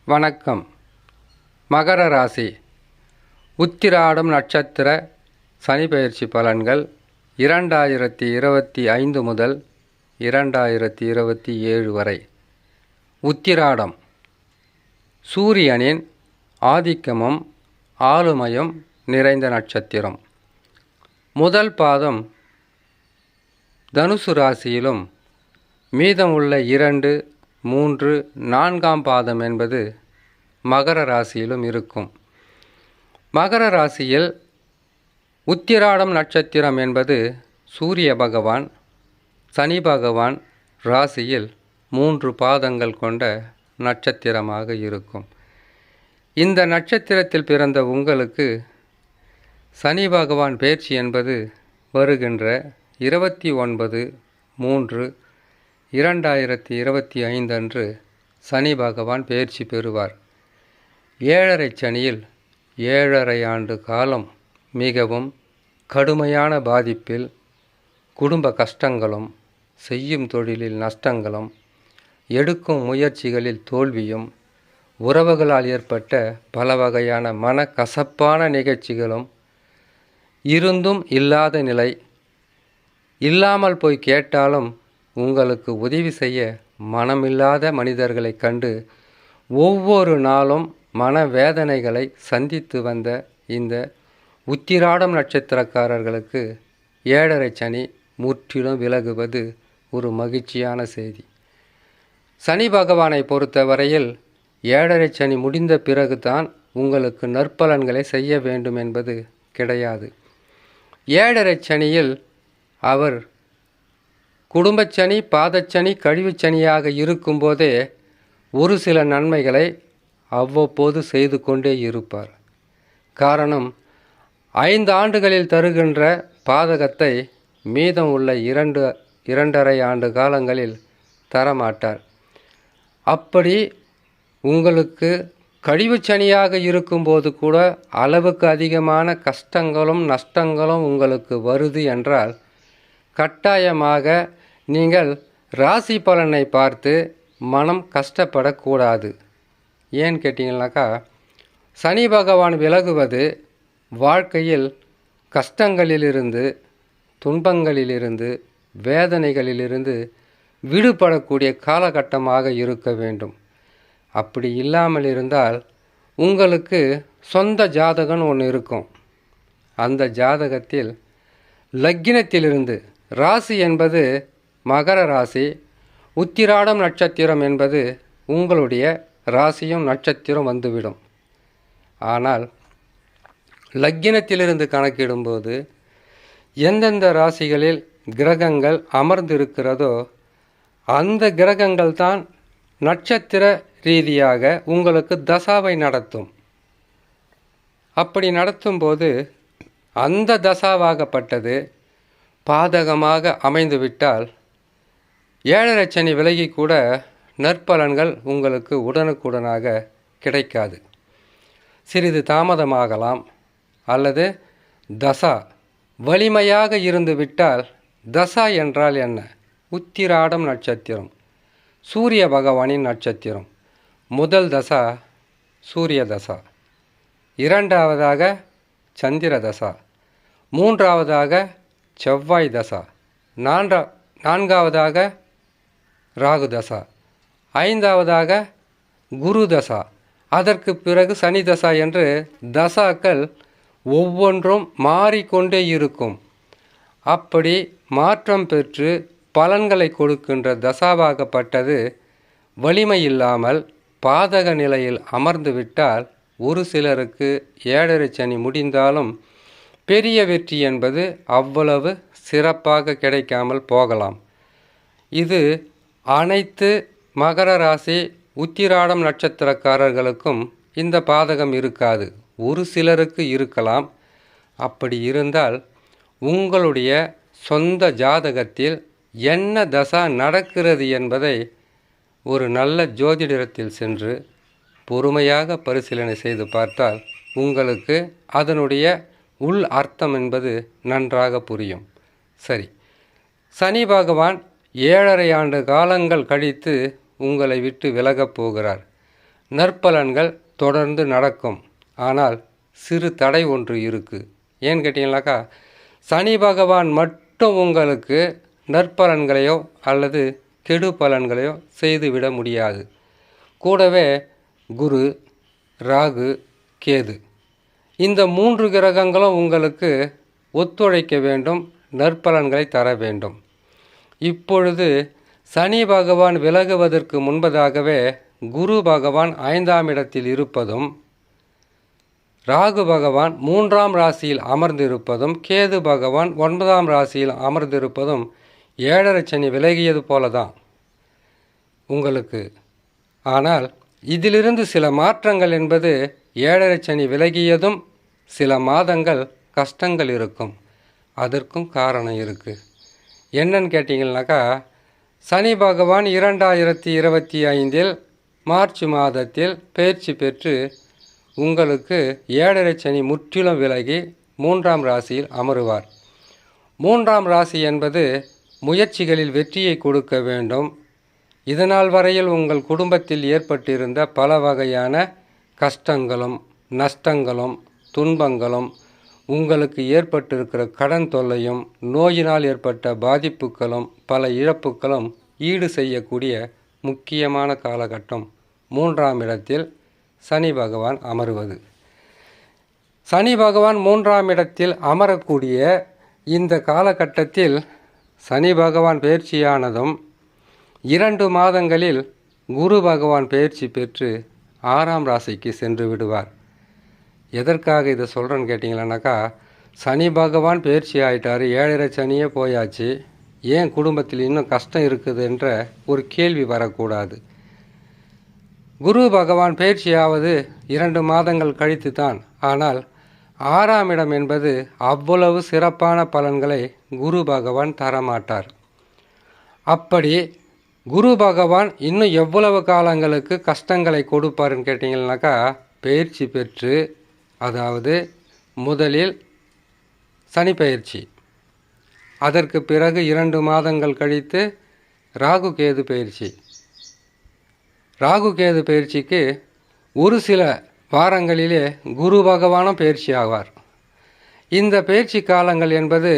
வணக்கம். மகர ராசி உத்திராடம் நட்சத்திர சனி பெயர்ச்சி பலன்கள் 2025 முதல் 2027 வரை. உத்திராடம் சூரியனின் ஆதிக்கமும் ஆளுமையும் நிறைந்த நட்சத்திரம். முதல் பாதம் தனுசு ராசியிலும் மீதமுள்ள 2, 3, 4ஆம் பாதம் என்பது மகர ராசியிலும் இருக்கும். மகர ராசியில் உத்திராடம் நட்சத்திரம் என்பது சூரிய பகவான், சனி பகவான் ராசியில் 3 பாதங்கள் கொண்ட நட்சத்திரமாக இருக்கும். இந்த நட்சத்திரத்தில் பிறந்த உங்களுக்கு சனி பகவான் பெயர்ச்சி என்பது வருகின்ற 29/3/2025 அன்று சனி பகவான் பெயர்ச்சி பெறுவார். 7.5 சனியில் 7.5 ஆண்டு காலம் மிகவும் கடுமையான பாதிப்பில் குடும்ப கஷ்டங்களும், செய்யும் தொழிலில் நஷ்டங்களும், எடுக்கும் முயற்சிகளில் தோல்வியும், உறவுகளால் ஏற்பட்ட பல வகையான மனக்கசப்பான நிகழ்ச்சிகளும் இருந்தும் இல்லாத நிலை, இல்லாமல் போய் கேட்டாலும் உங்களுக்கு உதவி செய்ய மனமில்லாத மனிதர்களை கண்டு ஒவ்வொரு நாளும் மனவேதனைகளை சந்தித்து வந்த இந்த உத்திராடம் நட்சத்திரக்காரர்களுக்கு 7.5 சனி முற்றிலும் விலகுவது ஒரு மகிழ்ச்சியான செய்தி. சனி பகவானை பொறுத்தவரையில் 7.5 சனி முடிந்த பிறகுதான் உங்களுக்கு நற்பலன்களை செய்ய வேண்டும் என்பது கிடையாது. 7.5 சனியில் அவர் குடும்பச்சனி, பாதச்சனி, கழிவுச்சனியாக இருக்கும்போதே ஒரு சில நன்மைகளை அவ்வப்போது செய்து கொண்டே இருப்பார். காரணம், 5 ஆண்டுகளில் தருகின்ற பாதகத்தை மீதம் உள்ள 2.5 ஆண்டு காலங்களில் தரமாட்டார். அப்படி உங்களுக்கு கழிவுச்சனியாக இருக்கும்போது கூட அளவுக்கு அதிகமான கஷ்டங்களும் நஷ்டங்களும் உங்களுக்கு வருது என்றால் கட்டாயமாக நீங்கள் ராசி பலனை பார்த்து மனம் கஷ்டப்படக்கூடாது. ஏன்னு கேட்டிங்கனாக்கா, சனி பகவான் விலகுவது வாழ்க்கையில் கஷ்டங்களிலிருந்து, துன்பங்களிலிருந்து, வேதனைகளிலிருந்து விடுபடக்கூடிய காலகட்டமாக இருக்க வேண்டும். அப்படி இல்லாமல் இருந்தால் உங்களுக்கு சொந்த ஜாதகம் ஒன்று இருக்கும். அந்த ஜாதகத்தில் லக்கினத்திலிருந்து, ராசி என்பது மகர ராசி, உத்திராடம் நட்சத்திரம் என்பது உங்களுடைய ராசியும் நட்சத்திரம் வந்துவிடும். ஆனால் லக்கினத்திலிருந்து கணக்கிடும்போது எந்தெந்த ராசிகளில் கிரகங்கள் அமர்ந்திருக்கிறதோ அந்த கிரகங்கள் தான் நட்சத்திர ரீதியாக உங்களுக்கு தசாவை நடத்தும். அப்படி நடத்தும்போது அந்த தசாவாகப்பட்டது பாதகமாக அமைந்துவிட்டால் 7.5 சனி விலகி கூட நற்பலன்கள் உங்களுக்கு உடனுக்குடனாக கிடைக்காது. சிறிது தாமதமாகலாம். அல்லது தசா வலிமையாக இருந்து விட்டால், தசா என்றால் என்ன? உத்திராடம் நட்சத்திரம் சூரிய பகவானின் நட்சத்திரம். முதல் தசா சூரிய தசா, 2ஆவதாக சந்திர தசா, 3ஆவதாக செவ்வாய் தசா, 4ஆவதாக ராகு தசா, 5ஆவதாக குரு தசா, அதற்கு பிறகு சனி தசா என்று தசாக்கள் ஒவ்வொன்றும் மாறிக்கொண்டே இருக்கும். அப்படி மாற்றம் பெற்று பலன்களை கொடுக்கின்ற தசாவாகப்பட்டது வலிமை இல்லாமல் பாதக நிலையில் அமர்ந்துவிட்டால் ஒரு சிலருக்கு 7.5 சனி முடிந்தாலும் பெரிய வெற்றி என்பது அவ்வளவு சிறப்பாக கிடைக்காமல் போகலாம். இது அனைத்து மகர ராசி உத்திராடம் நட்சத்திரக்காரர்களுக்கும் இந்த பாதகம் இருக்காது. ஒரு சிலருக்கு இருக்கலாம். அப்படி இருந்தால் உங்களுடைய சொந்த ஜாதகத்தில் என்ன தசா நடக்கிறது என்பதை ஒரு நல்ல ஜோதிடத்தில் சென்று பொறுமையாக பரிசீலனை செய்து பார்த்தால் உங்களுக்கு அதனுடைய உள் அர்த்தம் என்பது நன்றாக புரியும். சரி, சனி பகவான் 7.5 ஆண்டு காலங்கள் கழித்து உங்களை விட்டு விலகப் போகிறார். நற்பலன்கள் தொடர்ந்து நடக்கும். ஆனால் சிறு தடை ஒன்று இருக்குது. ஏன்னு கேட்டிங்கனாக்கா, சனி பகவான் மட்டும் உங்களுக்கு நற்பலன்களையோ அல்லது கெடு பலன்களையோ செய்துவிட முடியாது. கூடவே குரு, ராகு, கேது இந்த 3 கிரகங்களும் உங்களுக்கு ஒத்துழைக்க வேண்டும், நற்பலன்களை தர வேண்டும். இப்பொழுது சனி பகவான் விலகுவதற்கு முன்பதாகவே குரு பகவான் 5ஆம் இடத்தில் இருப்பதும், ராகு பகவான் 3ஆம் ராசியில் அமர்ந்திருப்பதும், கேது பகவான் 9ஆம் ராசியில் அமர்ந்திருப்பதும் 7.5 சனி விலகியது போல தான் உங்களுக்கு. ஆனால் இதிலிருந்து சில மாற்றங்கள் என்பது 7.5 சனி விலகியதும் சில மாதங்கள் கஷ்டங்கள் இருக்கும். அதற்கும் காரணம் இருக்குது. என்னன்னு கேட்டிங்கனாக்கா, சனி பகவான் 2025 மார்ச் மாதத்தில் பயிற்சி பெற்று உங்களுக்கு 7.5 சனி முற்றிலும் விலகி 3ஆம் ராசியில் அமருவார். 3ஆம் ராசி என்பது முயற்சிகளில் வெற்றியை கொடுக்க வேண்டும். இதனால் வரையில் உங்கள் குடும்பத்தில் ஏற்பட்டிருந்த பல வகையான கஷ்டங்களும் நஷ்டங்களும் துன்பங்களும், உங்களுக்கு ஏற்பட்டிருக்கிற கடன் தொல்லையும், நோயினால் ஏற்பட்ட பாதிப்புகளும் பல இழப்புகளும் ஈடு செய்யக்கூடிய முக்கியமான காலகட்டம் 3ஆம் இடத்தில் சனி பகவான் அமருவது. சனி பகவான் 3ஆம் இடத்தில் அமரக்கூடிய இந்த காலகட்டத்தில் சனி பகவான் பயிற்சியானதும் 2 மாதங்களில் குரு பகவான் பயிற்சி பெற்று 6ஆம் ராசிக்கு சென்று விடுவார். எதற்காக இதை சொல்கிறேன்னு கேட்டிங்களானாக்கா, சனி பகவான் பயிற்சி ஆகிட்டார், 7.5 சனியே போயாச்சு, ஏன் குடும்பத்தில் இன்னும் கஷ்டம் இருக்குது என்ற ஒரு கேள்வி வரக்கூடாது. குரு பகவான் பயிற்சியாவது 2 மாதங்கள் கழித்து தான். ஆனால் 6ஆம் இடம் என்பது அவ்வளவு சிறப்பான பலன்களை குரு பகவான் தரமாட்டார். அப்படி குரு பகவான் இன்னும் எவ்வளவு காலங்களுக்கு கஷ்டங்களை கொடுப்பாருன்னு கேட்டிங்கன்னாக்கா, பயிற்சி பெற்று, அதாவது முதலில் சனி பயிற்சி, அதற்கு பிறகு 2 மாதங்கள் கழித்து ராகு கேது பயிற்சி. ராகு கேது பயிற்சிக்கு ஒரு சில வாரங்களிலே குரு பகவானும் பயிற்சி ஆவார். இந்த பயிற்சி காலங்கள் என்பது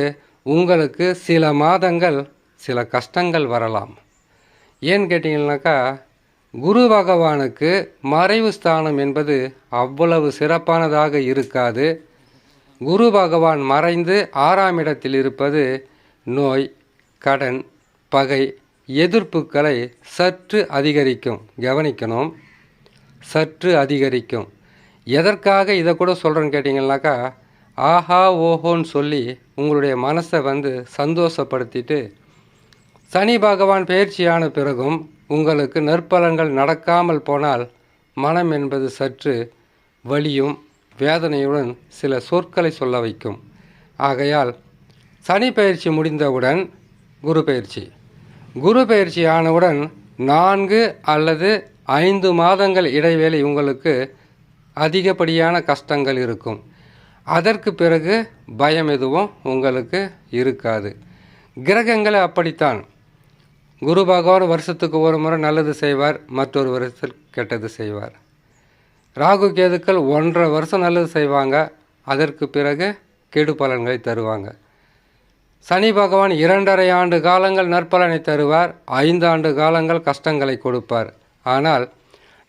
உங்களுக்கு சில மாதங்கள் சில கஷ்டங்கள் வரலாம். ஏன்னு கேட்டிங்கன்னாக்கா, குரு பகவானுக்கு மறைவு ஸ்தானம் என்பது அவ்வளவு சிறப்பானதாக இருக்காது. குரு பகவான் மறைந்து 6ஆம் இடத்தில் இருப்பது நோய், கடன், பகை, எதிர்ப்புகளை சற்று அதிகரிக்கும். கவனிக்கணும், சற்று அதிகரிக்கும். எதற்காக இதை கூட சொல்கிறேன்னு கேட்டிங்கன்னாக்கா, ஆஹா ஓஹோன்னு சொல்லி உங்களுடைய மனசை சந்தோஷப்படுத்திட்டு சனி பகவான் பயிற்சியான பிறகும் உங்களுக்கு நற்பலன்கள் நடக்காமல் போனால் மனம் என்பது சற்று வலியும் வேதனையுடன் சில சொற்களை சொல்ல வைக்கும். ஆகையால் சனி பயிற்சி முடிந்தவுடன் குரு பயிற்சி ஆனவுடன் 4 அல்லது 5 மாதங்கள் இடைவேளை உங்களுக்கு அதிகப்படியான கஷ்டங்கள் இருக்கும். அதற்கு பிறகு பயம் எதுவும் உங்களுக்கு இருக்காது. கிரகங்களை அப்படித்தான். குரு பகவான் வருஷத்துக்கு ஒரு முறை நல்லது செய்வார், மற்றொரு வருஷத்தில் கெட்டது செய்வார். ராகு கேதுக்கள் 1.5 வருஷம் நல்லது செய்வாங்க, அதற்கு பிறகு கெடு பலன்களை தருவாங்க. சனி பகவான் 2.5 ஆண்டு காலங்கள் நற்பலனை தருவார், 5 ஆண்டு காலங்கள் கஷ்டங்களை கொடுப்பார். ஆனால்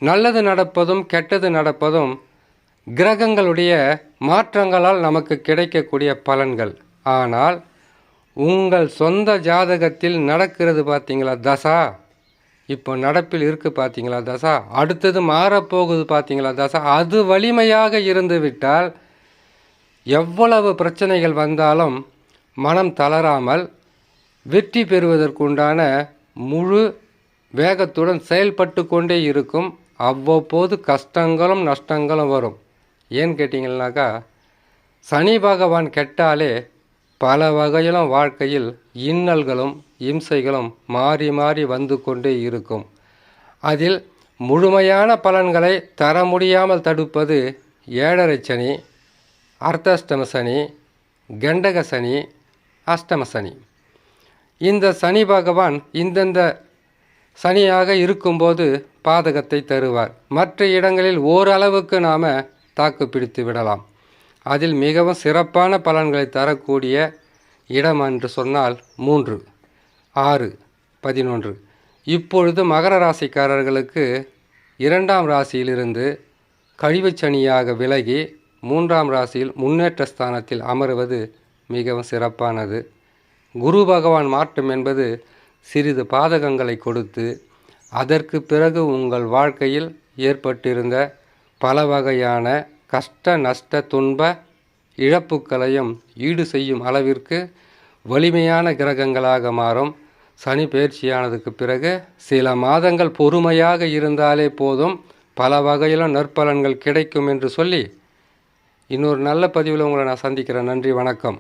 நல்லது நடப்பதும் கெட்டது நடப்பதும் கிரகங்களுடைய மாற்றங்களால் நமக்கு கிடைக்கக்கூடிய பலன்கள். ஆனால் உங்கள் சொந்த ஜாதகத்தில் நடக்கிறது பார்த்தீங்களா தசா, இப்போ நடப்பில் இருக்குது பார்த்தீங்களா தசா, அடுத்தது மாறப்போகுது பார்த்தீங்களா தசா, அது வலிமையாக இருந்து விட்டால் எவ்வளவு பிரச்சனைகள் வந்தாலும் மனம் தளராமல் வெற்றி பெறுவதற்குண்டான முழு வேகத்துடன் செயல்பட்டு கொண்டே இருக்கும். அவ்வப்போது கஷ்டங்களும் நஷ்டங்களும் வரும். ஏன்னு கேட்டிங்கன்னாக்கா, சனி பகவான் கெட்டாலே பல வகையிலும் வாழ்க்கையில் இன்னல்களும் இம்சைகளும் மாறி மாறி வந்து கொண்டே இருக்கும். அதில் முழுமையான பலன்களை தர முடியாமல் தடுப்பது 7.5 சனி, அர்த்தாஷ்டம சனி, கண்டக சனி, அஷ்டம சனி. இந்த சனி பகவான் இந்தந்த சனியாக இருக்கும்போது பாதகத்தை தருவார். மற்ற இடங்களில் ஓரளவுக்கு நாம் தாக்கு பிடித்து விடலாம். அதில் மிகவும் சிறப்பான பலன்களை தரக்கூடிய இடம் என்று சொன்னால் 3, 6, 11. இப்பொழுது மகர ராசிக்காரர்களுக்கு 2ஆம் ராசியிலிருந்து கழிவுச் சனியாக விலகி 3ஆம் ராசியில் முன்னேற்ற ஸ்தானத்தில் அமருவது மிகவும் சிறப்பானது. குரு பகவான் மாற்றம் என்பது சிறிது பாதகங்களை கொடுத்து அதற்கு பிறகு உங்கள் வாழ்க்கையில் ஏற்பட்டிருந்த பல வகையான கஷ்ட நஷ்ட துன்ப இழப்புக்களையும் ஈடு செய்யும் அளவிற்கு வலிமையான கிரகங்களாக மாறும். சனி பயிற்சியானதுக்கு பிறகு சில மாதங்கள் பொறுமையாக இருந்தாலே போதும், பல வகையிலும் நற்பலன்கள் கிடைக்கும் என்று சொல்லி இன்னொரு நல்ல பதிவில் உங்களை நான் சந்திக்கிறேன். நன்றி, வணக்கம்.